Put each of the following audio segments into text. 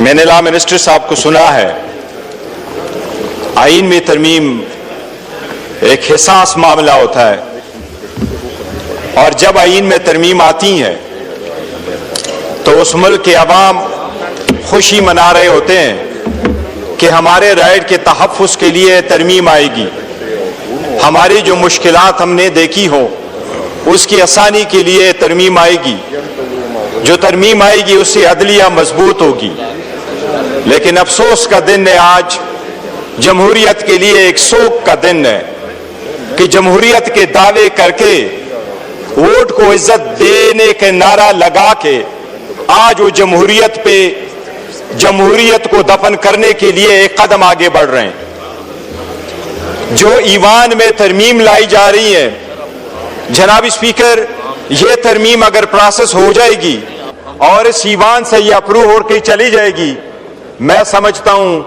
میں نے law minister صاحب کو سنا ہے آئین میں ترمیم ایک حساس معاملہ ہوتا ہے، اور جب آئین میں ترمیم آتی ہے تو اس ملک کے عوام خوشی منا رہے ہوتے ہیں کہ ہمارے رائٹ کے تحفظ کے لیے ترمیم آئے گی، ہماری جو مشکلات ہم نے دیکھی ہو اس کی آسانی کے لیے ترمیم آئے گی، جو ترمیم آئے گی اس سے عدلیہ مضبوط ہوگی۔ لیکن افسوس کا دن ہے آج، جمہوریت کے لیے ایک سوگ کا دن ہے کہ جمہوریت کے دعوے کر کے ووٹ کو عزت دینے کے نعرہ لگا کے آج وہ جمہوریت کو دفن کرنے کے لیے ایک قدم آگے بڑھ رہے ہیں۔ جو ایوان میں ترمیم لائی جا رہی ہے، جناب اسپیکر، یہ ترمیم اگر پروسیس ہو جائے گی اور اس ایوان سے یہ اپروو ہو کے چلی جائے گی، میں سمجھتا ہوں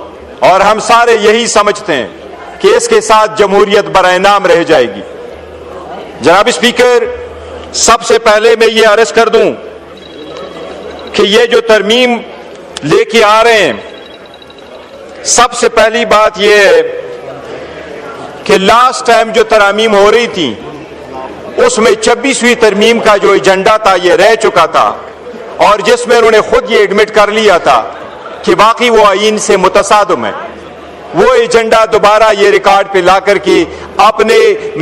اور ہم سارے یہی سمجھتے ہیں کہ اس کے ساتھ جمہوریت برائے نام رہ جائے گی۔ جناب اسپیکر، سب سے پہلے میں یہ عرض کر دوں کہ یہ جو ترمیم لے کے آ رہے ہیں، سب سے پہلی بات یہ ہے کہ لاسٹ ٹائم جو ترامیم ہو رہی تھی اس میں 26ویں ترمیم کا جو ایجنڈا تھا یہ رہ چکا تھا، اور جس میں انہوں نے خود یہ ایڈمٹ کر لیا تھا کہ واقعی وہ آئین سے متصادم ہے۔ وہ ایجنڈا دوبارہ یہ ریکارڈ پہ لا کر کے اپنے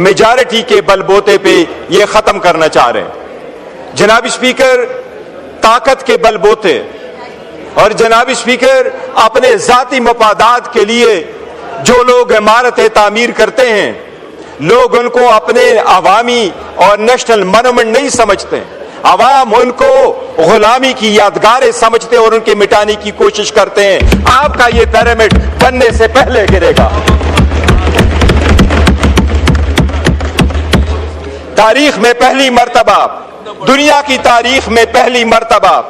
میجارٹی کے بل بوتے پہ یہ ختم کرنا چاہ رہے ہیں۔ جناب اسپیکر، طاقت کے بل بوتے اور جناب اسپیکر اپنے ذاتی مفادات کے لیے جو لوگ عمارتیں تعمیر کرتے ہیں، لوگ ان کو اپنے عوامی اور نیشنل مونومنٹ نہیں سمجھتے، عوام ان کو غلامی کی یادگاریں سمجھتے اور ان کے مٹانے کی کوشش کرتے ہیں۔ آپ کا یہ پیرامڈ بننے سے پہلے گرے گا۔ تاریخ میں پہلی مرتبہ، دنیا کی تاریخ میں پہلی مرتبہ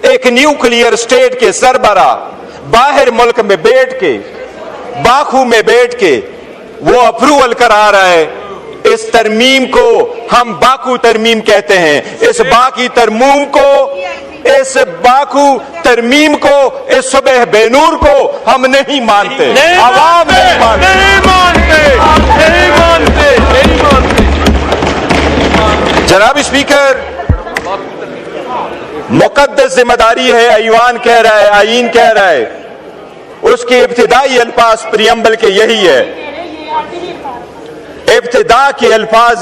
ایک نیوکلیئر اسٹیٹ کے سربراہ باہر ملک میں بیٹھ کے، باکو میں بیٹھ کے وہ اپروول کرا رہا ہے۔ اس ترمیم کو ہم باکو ترمیم کہتے ہیں۔ اس باکو ترمیم کو، اس صبح بے نور کو ہم نہیں مانتے، عوام نہیں مانتے۔ جناب اسپیکر، مقدس ذمہ داری ہے، ایوان کہہ رہا ہے، آئین کہہ رہا ہے، اس کے ابتدائی الفاظ پریمبل کے یہی ہے، ابتدا کے الفاظ،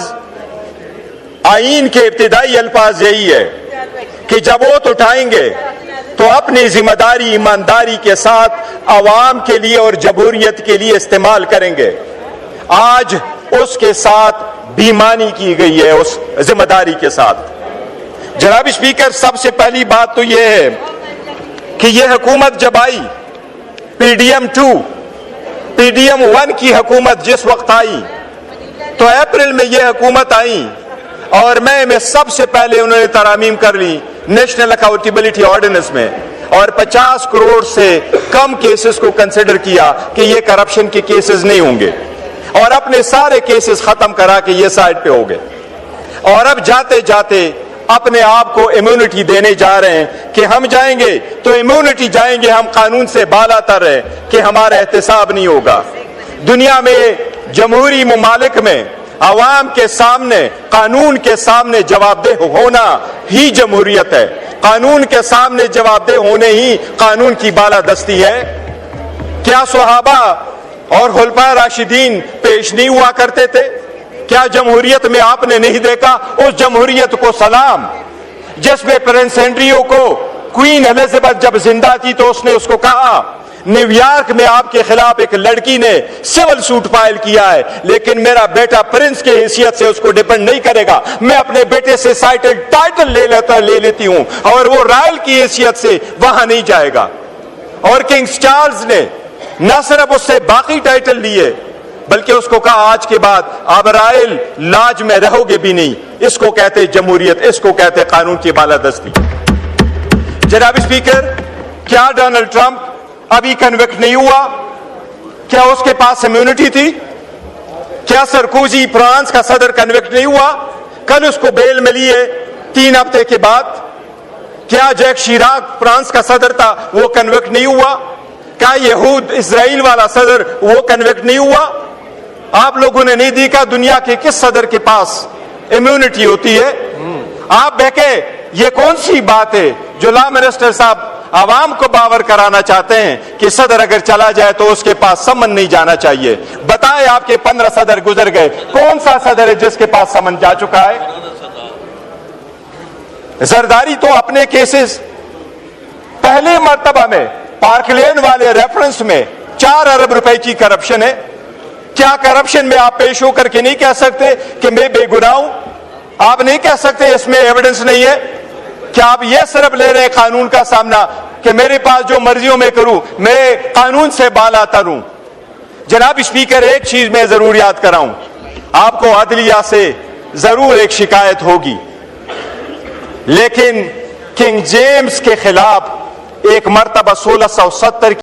آئین کے ابتدائی الفاظ یہی ہے کہ جب ووٹ اٹھائیں گے تو اپنی ذمہ داری ایمانداری کے ساتھ عوام کے لیے اور جمہوریت کے لیے استعمال کریں گے۔ آج اس کے ساتھ بےایمانی کی گئی ہے، اس ذمہ داری کے ساتھ۔ جناب اسپیکر، سب سے پہلی بات تو یہ ہے کہ یہ حکومت جب آئی، P D M 2، P D M 1 کی حکومت جس وقت آئی تو اپریل میں یہ حکومت آئی، اور میں سب سے پہلے انہوں نے ترامیم کر لی نیشنل اکاؤنٹیبلٹی آرڈیننس میں، اور 50 کروڑ سے کم کیسز کو کنسیڈر کیا کہ یہ کرپشن کے کیسز نہیں ہوں گے، اور اپنے سارے کیسز ختم کرا کے یہ سائڈ پہ ہو گئے، اور اب جاتے جاتے اپنے آپ کو امیونٹی دینے جا رہے ہیں کہ ہم جائیں گے تو امیونٹی جائیں گے، ہم قانون سے بالا تر ہے کہ ہمارا احتساب نہیں ہوگا۔ دنیا میں جمہوری ممالک میں عوام کے سامنے، قانون کے سامنے جواب دہ ہونا ہی جمہوریت ہے، قانون کے سامنے جواب دہ ہونے ہی قانون کی بالادستی ہے۔ کیا صحابہ اور خلفائے راشدین پیش نہیں ہوا کرتے تھے؟ کیا جمہوریت میں آپ نے نہیں دیکھا اس جمہوریت کو سلام جس میں پرنس ہینریو کو کوئین ایلزابتھ جب زندہ تھی تو اس نے اس کو کہا، نیو یارک میں آپ کے خلاف ایک لڑکی نے سول سوٹ فائل کیا ہے، لیکن میرا بیٹا پرنس کی حیثیت سے اس کو ڈیپینڈ نہیں کرے گا، میں اپنے بیٹے سے ٹائٹل لے لیتی ہوں، اور وہ رائل کی حیثیت سے وہاں نہیں جائے گا۔ اور کنگ چارلز نے نہ صرف اس سے باقی ٹائٹل لیے بلکہ اس کو کہا آج کے بعد آپ رائل لاج میں رہو گے بھی نہیں۔ اس کو کہتے جمہوریت، اس کو کہتے قانون کی بالادستی۔ جناب اسپیکر، کیا ڈونلڈ ٹرمپ ابھی کنوکٹ نہیں ہوا؟ کیا اس کے پاس امیونٹی تھی؟ کیا سرکوزی فرانس کا صدر کنوکٹ نہیں ہوا؟ کل اس کو بیل ملی ہے 3 ہفتے کے بعد۔ کیا جیک شیراک فرانس کا صدر تھا وہ کنوکٹ نہیں ہوا؟ کیا یہود اسرائیل والا صدر وہ کنوکٹ نہیں ہوا؟ آپ لوگوں نے نہیں دیکھا دنیا کے کس صدر کے پاس امیونٹی ہوتی ہے؟ آپ بہکے یہ کون سی بات ہے جو لا منسٹر صاحب عوام کو باور کرانا چاہتے ہیں کہ صدر اگر چلا جائے تو اس کے پاس سمن نہیں جانا چاہیے؟ بتائیں، آپ کے 15 صدر گزر گئے، کون سا صدر ہے جس کے پاس سمن جا چکا ہے؟ زرداری تو اپنے کیسز پہلے مرتبہ میں پارک لین والے ریفرنس میں 4 ارب روپے کی کرپشن ہے۔ کیا کرپشن میں آپ پیش ہو کر کے نہیں کہہ سکتے کہ میں بے گناہ ہوں؟ آپ نہیں کہہ سکتے اس میں ایویڈنس نہیں ہے؟ کیا آپ یہ صرف لے رہے قانون کا سامنا کہ میرے پاس جو مرضیوں میں کروں، میں قانون سے بالا تروں؟ جناب اسپیکر، ایک چیز میں ضرور یاد کراؤں، آپ کو عدلیہ سے ضرور ایک شکایت ہوگی، لیکن کنگ جیمز کے خلاف ایک مرتبہ 1670